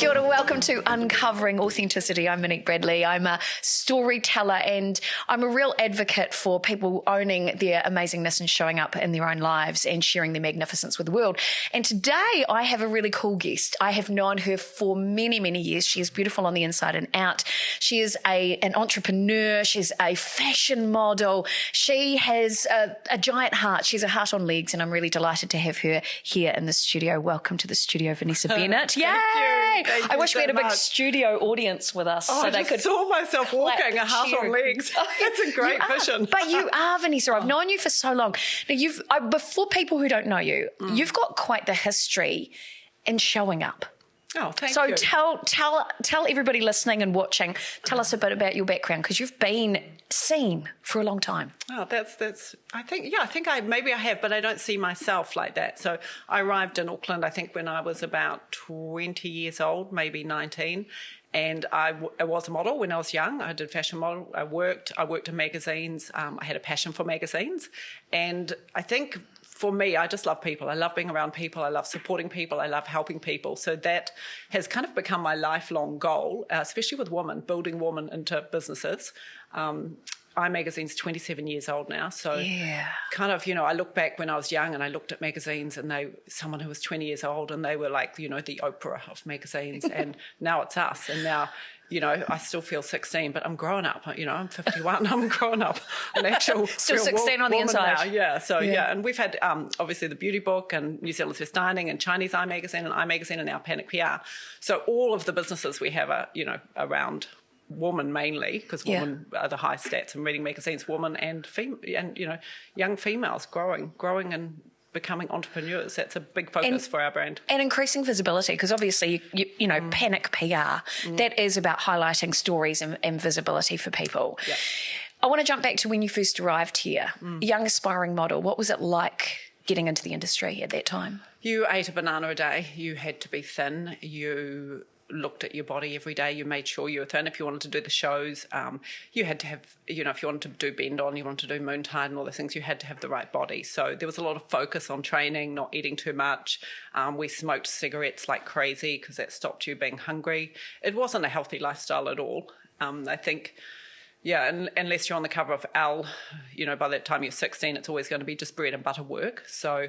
Kia ora, welcome to Uncovering Authenticity. I'm Monique Bradley. I'm a storyteller and I'm a real advocate for people owning their amazingness and showing up in their own lives and sharing their magnificence with the world. And today I have a really cool guest. I have known her for many, many years. She is beautiful on the inside and out. She is an entrepreneur. She's a fashion model. She has a giant heart. She's a heart on legs, and I'm really delighted to have her here in the studio. Welcome to the studio, Vanessa Bennett. Yay! I wish we had a big studio audience with us. Oh, so I just saw myself walking, a heart on legs. That's a great vision. But you are, Vanessa. I've known you for so long. Now, before people who don't know you, you've got quite the history in showing up. Oh, thank you. So tell everybody listening and watching, tell us a bit about your background, because you've been seen for a long time. Oh, that's. I think maybe I have, but I don't see myself like that. So I arrived in Auckland, I think, when I was about 20 years old, maybe 19. And I was a model when I was young. I did fashion model. I worked in magazines. I had a passion for magazines. And I think for me, I just love people. I love being around people. I love supporting people. I love helping people. So that has kind of become my lifelong goal, especially with women, building women into businesses. iMagazine's 27 years old now. So kind of, I look back when I was young and I looked at magazines and someone who was 20 years old and they were like, the Oprah of magazines. And now it's us. And now, I still feel 16, but I'm growing up. I'm 51. I'm growing up. An actual still 16 on the inside. Now. Yeah. So and we've had obviously the Beauty Book and New Zealand's Best Dining and Chinese iMagazine and iMagazine and now Panic PR. So all of the businesses we have are around women mainly, because women are the high stats in reading magazines. Women and young females growing and becoming entrepreneurs. That's a big focus for our brand. And increasing visibility, because obviously, Panic PR, that is about highlighting stories and visibility for people. Yeah. I want to jump back to when you first arrived here. Young aspiring model, what was it like getting into the industry at that time? You ate a banana a day. You had to be thin. You looked at your body every day. You made sure you were thin. If you wanted to do the shows, you had to have, if you wanted to do bend on, you wanted to do moon tide and all those things, you had to have the right body. So there was a lot of focus on training, not eating too much. We smoked cigarettes like crazy because that stopped you being hungry. It wasn't a healthy lifestyle at all. I think, unless you're on the cover of Elle, by that time you're 16, it's always going to be just bread and butter work. So,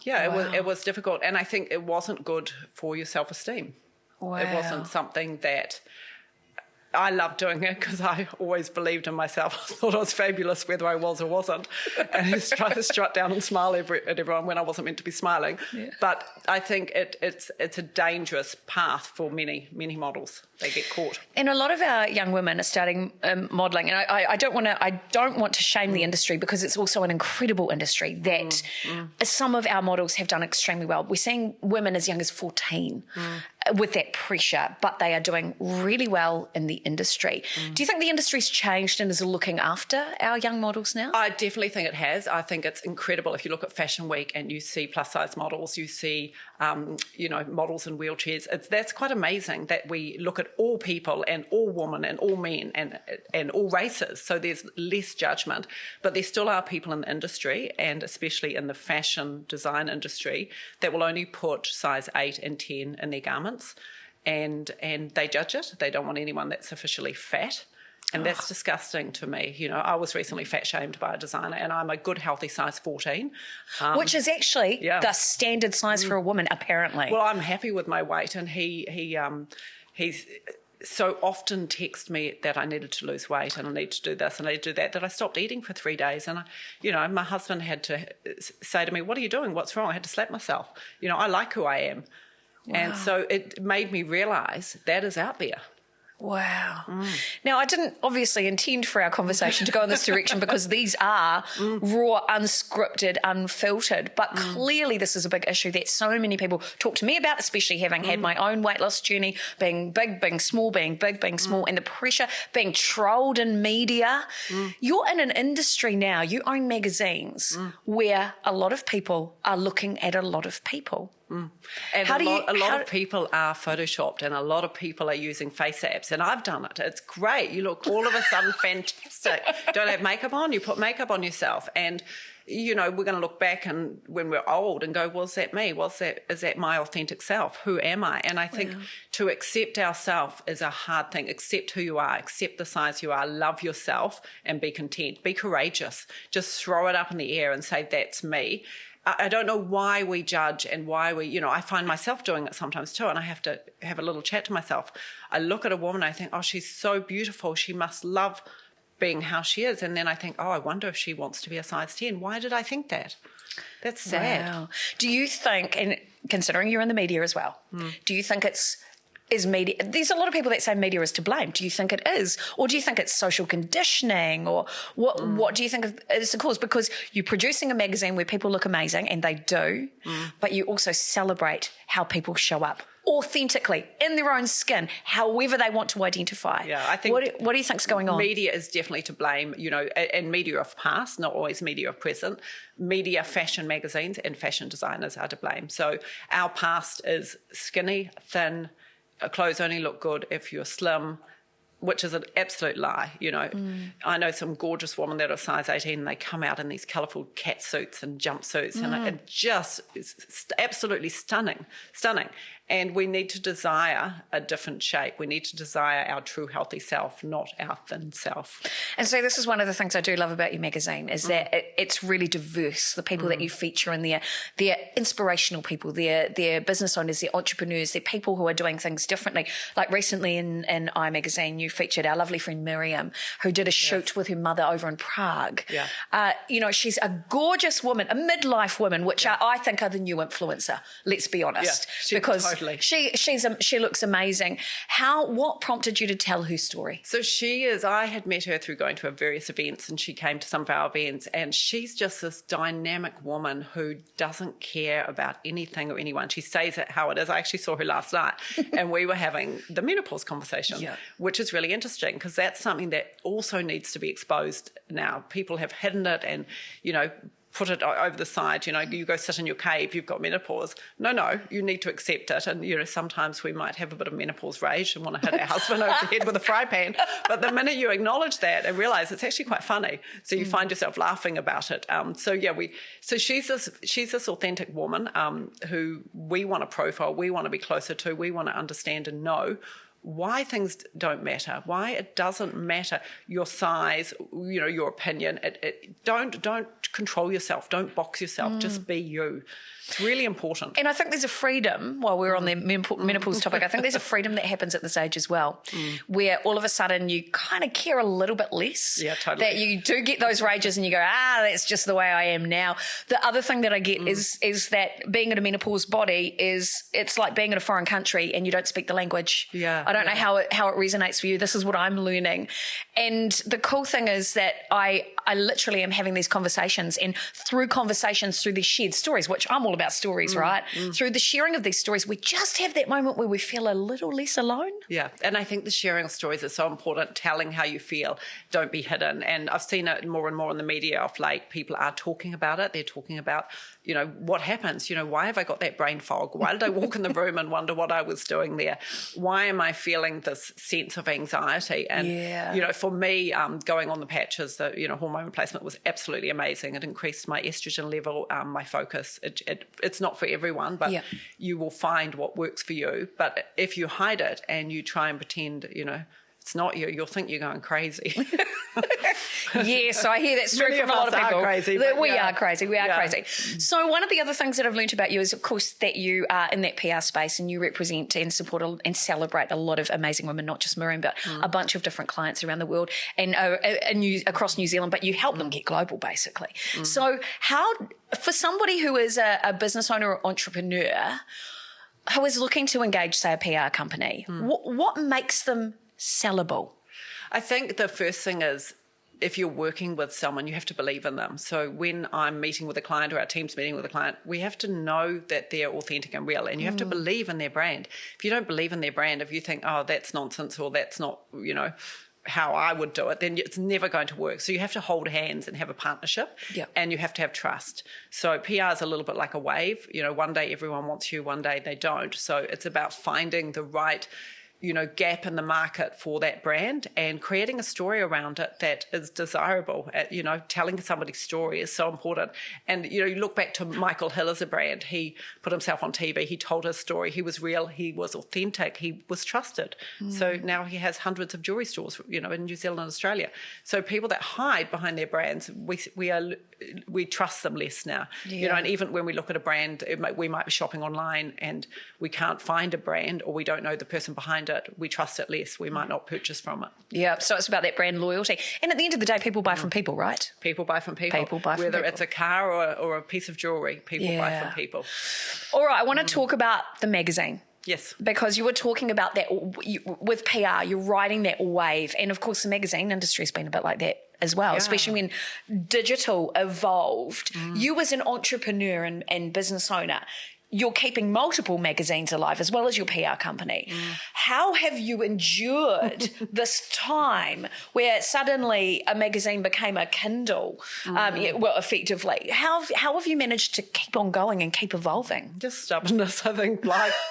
it was difficult. And I think it wasn't good for your self-esteem. Wow. It wasn't something that I loved doing it because I always believed in myself. I thought I was fabulous whether I was or wasn't. And I used to strut down and smile at everyone when I wasn't meant to be smiling. Yeah. But I think it's a dangerous path for many, many models. They get caught. And a lot of our young women are starting modelling. And I don't want to shame the industry, because it's also an incredible industry that some of our models have done extremely well. We're seeing women as young as 14 with that pressure, but they are doing really well in the industry. Do you think the industry's changed and is looking after our young models now? I definitely think it has. I think it's incredible. If you look at Fashion Week and you see plus-size models, you see, models in wheelchairs, that's quite amazing that we look at all people and all women and all men and all races. So there's less judgment, but there still are people in the industry, and especially in the fashion design industry, that will only put size 8 and 10 in their garments. And they judge it. They don't want anyone that's officially fat. And that's disgusting to me. I was recently fat shamed by a designer, and I'm a good, healthy size 14. Which is actually the standard size for a woman, apparently. Well, I'm happy with my weight, and he's so often texted me that I needed to lose weight and I need to do this and I need to do that I stopped eating for 3 days. And, my husband had to say to me, "What are you doing? What's wrong?" I had to slap myself. I like who I am. Wow. And so it made me realise that is out there. Wow. Now, I didn't obviously intend for our conversation to go in this direction, because these are raw, unscripted, unfiltered, but clearly this is a big issue that so many people talk to me about, especially having had my own weight loss journey, being big, being small, being big, being small, and the pressure, being trolled in media. You're in an industry now, you own magazines where a lot of people are looking at a lot of people. And a lot of people are photoshopped, and a lot of people are using face apps, and I've done it. It's great. You look all of a sudden fantastic. Don't have makeup on, you put makeup on yourself, and we're going to look back and when we're old and go, was that me? Is that my authentic self? Who am I? And I think to accept ourselves is a hard thing. Accept who you are, accept the size you are, love yourself and be content. Be courageous. Just throw it up in the air and say, that's me. I don't know why we judge and why I find myself doing it sometimes too, and I have to have a little chat to myself. I look at a woman, I think, oh, she's so beautiful. She must love being how she is. And then I think, oh, I wonder if she wants to be a size 10. Why did I think that? That's sad. Wow. Do you think, and considering you're in the media as well, do you think is media, there's a lot of people that say media is to blame. Do you think it is? Or do you think it's social conditioning? Or what do you think is the cause? Because you're producing a magazine where people look amazing, and they do, but you also celebrate how people show up authentically in their own skin, however they want to identify. Yeah, I think. What do you think's going on? Media is definitely to blame, and media of past, not always media of present. Media, fashion magazines and fashion designers are to blame. So our past is skinny, thin, clothes only look good if you're slim, which is an absolute lie, I know some gorgeous women that are size 18 and they come out in these colourful cat suits and jumpsuits and it just is absolutely stunning. And we need to desire a different shape. We need to desire our true healthy self, not our thin self. And so this is one of the things I do love about your magazine is that it's really diverse. The people that you feature in there, they're inspirational people. They're business owners, they're entrepreneurs, they're people who are doing things differently. Like recently in iMagazine, you featured our lovely friend Miriam, who did a shoot with her mother over in Prague. Yeah. She's a gorgeous woman, a midlife woman, which I think are the new influencer, let's be honest. Yeah, because totally. she looks amazing. What prompted you to tell her story? So I had met her through going to various events, and she came to some of our events, and she's just this dynamic woman who doesn't care about anything or anyone. She says it how it is. I actually saw her last night and we were having the menopause conversation, which is really interesting because that's something that also needs to be exposed now. People have hidden it and, put it over the side, you go sit in your cave, you've got menopause. No, you need to accept it. And, sometimes we might have a bit of menopause rage and want to hit our husband over the head with a fry pan. But the minute you acknowledge that and realise it's actually quite funny, so you find yourself laughing about it. So she's this authentic woman who we want to profile, we want to be closer to, we want to understand and know why things don't matter, why it doesn't matter your size, your opinion. Don't control yourself, don't box yourself, just be you. It's really important. And I think there's a freedom, while we're on the menopause topic, I think there's a freedom that happens at this age as well, where all of a sudden you kind of care a little bit less. Yeah, totally. That you do get those rages and you go, that's just the way I am now. The other thing that I get is that being in a menopause body it's like being in a foreign country and you don't speak the language. Yeah. I don't know how it resonates for you. This is what I'm learning. And the cool thing is that I literally am having these conversations, and through conversations, through these shared stories, which I'm all about stories, right? Through the sharing of these stories, we just have that moment where we feel a little less alone. Yeah, and I think the sharing of stories is so important, telling how you feel, don't be hidden. And I've seen it more and more in the media of late. People are talking about it. They're talking about, what happens? Why have I got that brain fog? Why did I walk in the room and wonder what I was doing there? Why am I feeling this sense of anxiety? And, for me, going on the patches, the hormone replacement was absolutely amazing. It increased my estrogen level, my focus. It's not for everyone, but you will find what works for you. But if you hide it and you try and pretend, it's not you, you'll think you're going crazy. Yes, I hear that straight from a lot of people. Are crazy, we are crazy. We are crazy. So one of the other things that I've learned about you is, of course, that you are in that PR space and you represent and support and celebrate a lot of amazing women, not just Miriam, but a bunch of different clients around the world and across New Zealand, but you help them get global, basically. So for somebody who is a business owner or entrepreneur who is looking to engage, say, a PR company, what makes them sellable? I think the first thing is, if you're working with someone, you have to believe in them. So when I'm meeting with a client or our team's meeting with a client, we have to know that they're authentic and real, and you have to believe in their brand. If you don't believe in their brand, if you think, oh, that's nonsense or that's not, how I would do it, then it's never going to work. So you have to hold hands and have a partnership, and you have to have trust. So PR is a little bit like a wave. One day everyone wants you, one day they don't. So it's about finding the right gap in the market for that brand and creating a story around it that is desirable. Telling somebody's story is so important. And, you look back to Michael Hill as a brand. He put himself on TV. He told his story. He was real. He was authentic. He was trusted. So now he has hundreds of jewelry stores, in New Zealand and Australia. So people that hide behind their brands, we trust them less now. And even when we look at a brand, we might be shopping online and we can't find a brand or we don't know the person behind it. We trust it less. We might not purchase from it. Yeah, so it's about that brand loyalty. And at the end of the day, people buy from people, right? People buy from people. Whether it's a car or a piece of jewelry, people buy from people. All right, I want to talk about the magazine. Yes. Because you were talking about that with PR, you're riding that wave. And, of course, the magazine industry has been a bit like that as well, especially when digital evolved. You as an entrepreneur and business owner, you're keeping multiple magazines alive as well as your PR company. How have you endured this time where suddenly a magazine became a Kindle, effectively? How have you managed to keep on going and keep evolving? Just stubbornness, I think,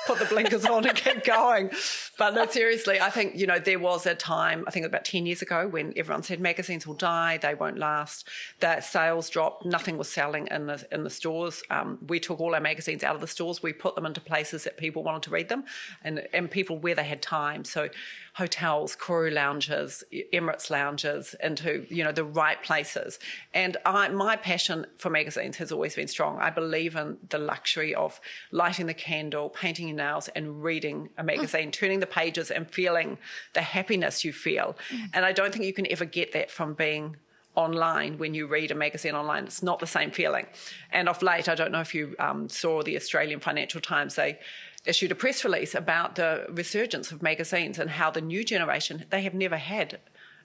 put the blinkers on and keep going. But no, seriously, I think, there was a time, I think about 10 years ago, when everyone said magazines will die, they won't last, that sales dropped, nothing was selling in the stores. We took all our magazines out of the stores, we put them into places that people wanted to read them and people where they had time. So hotels, Koru lounges, Emirates lounges, into, the right places. And my passion for magazines has always been strong. I believe in the luxury of lighting the candle, painting your nails and reading a magazine, turning the pages and feeling the happiness you feel. And I don't think you can ever get that from being online. When you read a magazine online, it's not the same feeling. And of late, I don't know if you saw the Australian Financial Times, they issued a press release about the resurgence of magazines and how the new generation, they have never had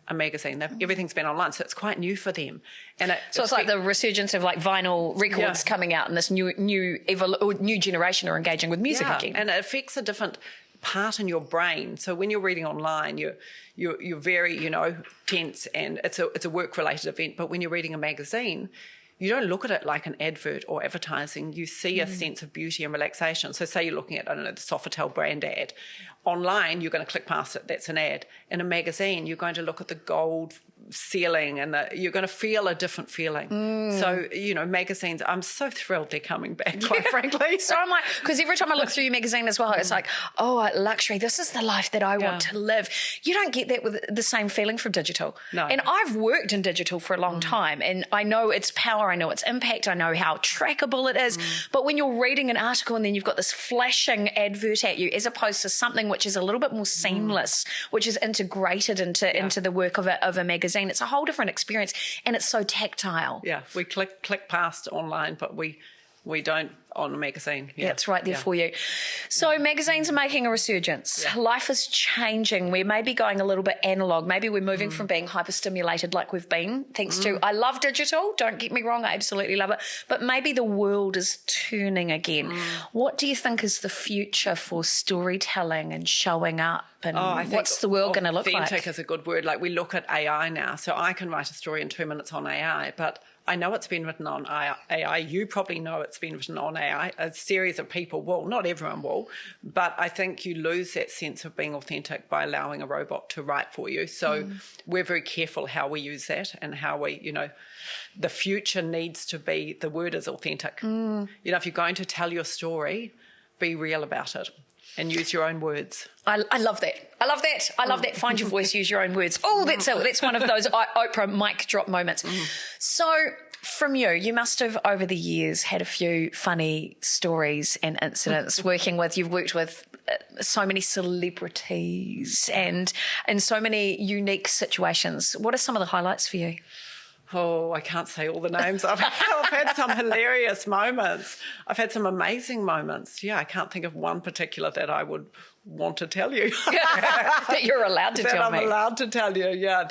a magazine. Everything's been online, so it's quite new for them. And it's like the resurgence of vinyl records coming out, and this new generation are engaging with music again. And it affects a different part in your brain. So when you're reading online, you're very, tense, and it's a work-related event. But when you're reading a magazine, you don't look at it like an advert or advertising. You see a sense of beauty and relaxation. So say you're looking at, the Sofitel brand ad. Online, you're going to click past it. That's an ad. In a magazine, you're going to look at the gold ceiling and you're going to feel a different feeling. So, magazines, I'm so thrilled they're coming back, quite frankly. So I'm because every time I look through your magazine as well, it's like, luxury, this is the life that I want to live. You don't get that with the same feeling from digital. No. And I've worked in digital for a long time, and I know its power, I know its impact, I know how trackable it is. But when you're reading an article and then you've got this flashing advert at you, as opposed to something which is a little bit more seamless, which is integrated into the work of a magazine, it's a whole different experience, and it's so tactile. Yeah, we click past online, but we don't on a magazine. Yeah, it's right there for you. So magazines are making a resurgence. Yeah. Life is changing. We're maybe going a little bit analog. Maybe we're moving from being hyper-stimulated like we've been, thanks to, I love digital, don't get me wrong, I absolutely love it, but maybe the world is turning again. What do you think is the future for storytelling and showing up? And what's the world going to look like? Authentic is a good word. Like, we look at AI now, so I can write a story in 2 minutes on AI, but I know it's been written on AI. You probably know it's been written on AI. A series of people will. Not everyone will. But I think you lose that sense of being authentic by allowing a robot to write for you. So we're very careful how we use that and how we, the future needs to be, the word is authentic. If you're going to tell your story, be real about it and use your own words. I love that. I love that. I love that. Find your voice, use your own words. Oh, that's it. That's one of those Oprah mic drop moments. So from you must have over the years had a few funny stories and incidents you've worked with so many celebrities and in so many unique situations. What are some of the highlights for you? Oh, I can't say all the names. I've had some hilarious moments. I've had some amazing moments. Yeah, I can't think of one particular that I would want to tell you. That you're allowed to tell me. I'm allowed to tell you, yeah.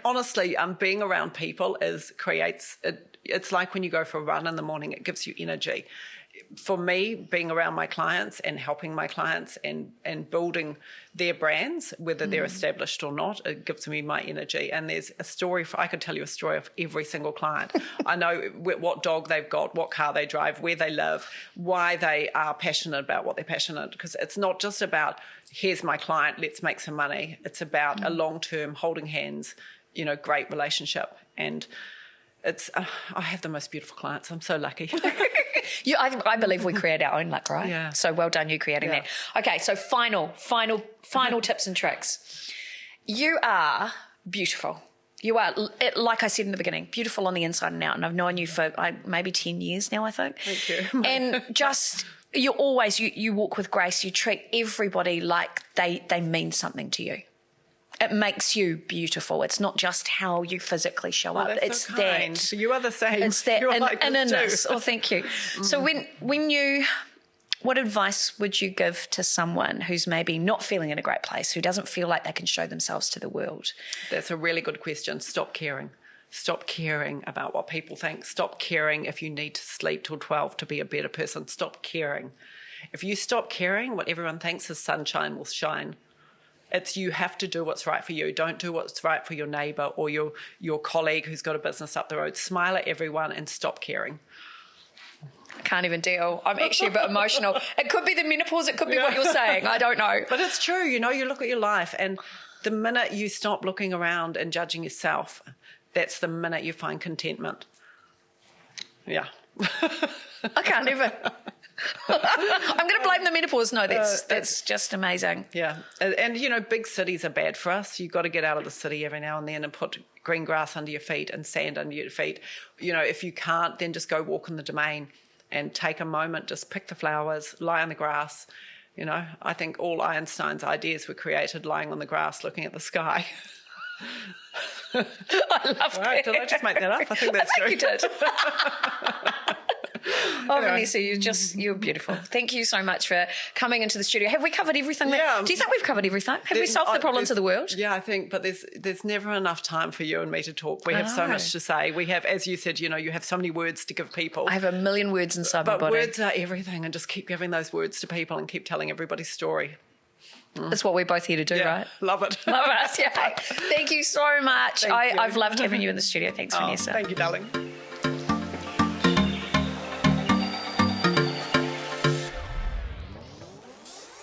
Honestly, being around people creates, it's like when you go for a run in the morning, it gives you energy. for me, being around my clients and helping my clients and building their brands, whether they're established or not, it gives me my energy. And there's a story, I could tell you a story of every single client. I know what dog they've got, what car they drive, where they live, why they are passionate about what they're passionate, because it's not just about, here's my client, let's make some money. It's about a long-term holding hands, great relationship. And it's, I have the most beautiful clients. I'm so lucky. I believe we create our own luck, right? Yeah. So well done you creating that. Okay, so final tips and tricks. You are beautiful. You are, like I said in the beginning, beautiful on the inside and out. And I've known you for maybe 10 years now, I think. Thank you. And just, you always, you walk with grace. You treat everybody like they mean something to you. It makes you beautiful. It's not just how you physically show up. That's it's so kind. that. You are the same. It's that inness. Oh, thank you. So what advice would you give to someone who's maybe not feeling in a great place, who doesn't feel like they can show themselves to the world? That's a really good question. Stop caring. Stop caring about what people think. Stop caring if you need to sleep till 12 to be a better person. Stop caring. If you stop caring, what everyone thinks is sunshine will shine. It's you have to do what's right for you. Don't do what's right for your neighbour or your colleague who's got a business up the road. Smile at everyone and stop caring. I can't even deal. I'm actually a bit emotional. It could be the menopause. It could be what you're saying. I don't know. But it's true. You look at your life, and the minute you stop looking around and judging yourself, that's the minute you find contentment. Yeah. I can't even. I'm going to blame the menopause. No, that's just amazing. Yeah. And big cities are bad for us. You've got to get out of the city every now and then and put green grass under your feet and sand under your feet. If you can't, then just go walk in the domain and take a moment, just pick the flowers, lie on the grass. I think all Einstein's ideas were created lying on the grass looking at the sky. I love that. Did I just make that up? I think that's true. You did. Oh, Vanessa, you're beautiful. Thank you so much for coming into the studio. Have we covered everything? Do you think we've covered everything? Have we solved the problems of the world? Yeah, I think, but there's never enough time for you and me to talk. We have so much to say. We have, as you said, you have so many words to give people. I have a million words inside my body. But words are everything, and just keep giving those words to people and keep telling everybody's story. That's what we're both here to do, right? Love it. Love it, yeah. Thank you so much. I've loved having you in the studio. Thanks, Vanessa. Thank you, darling.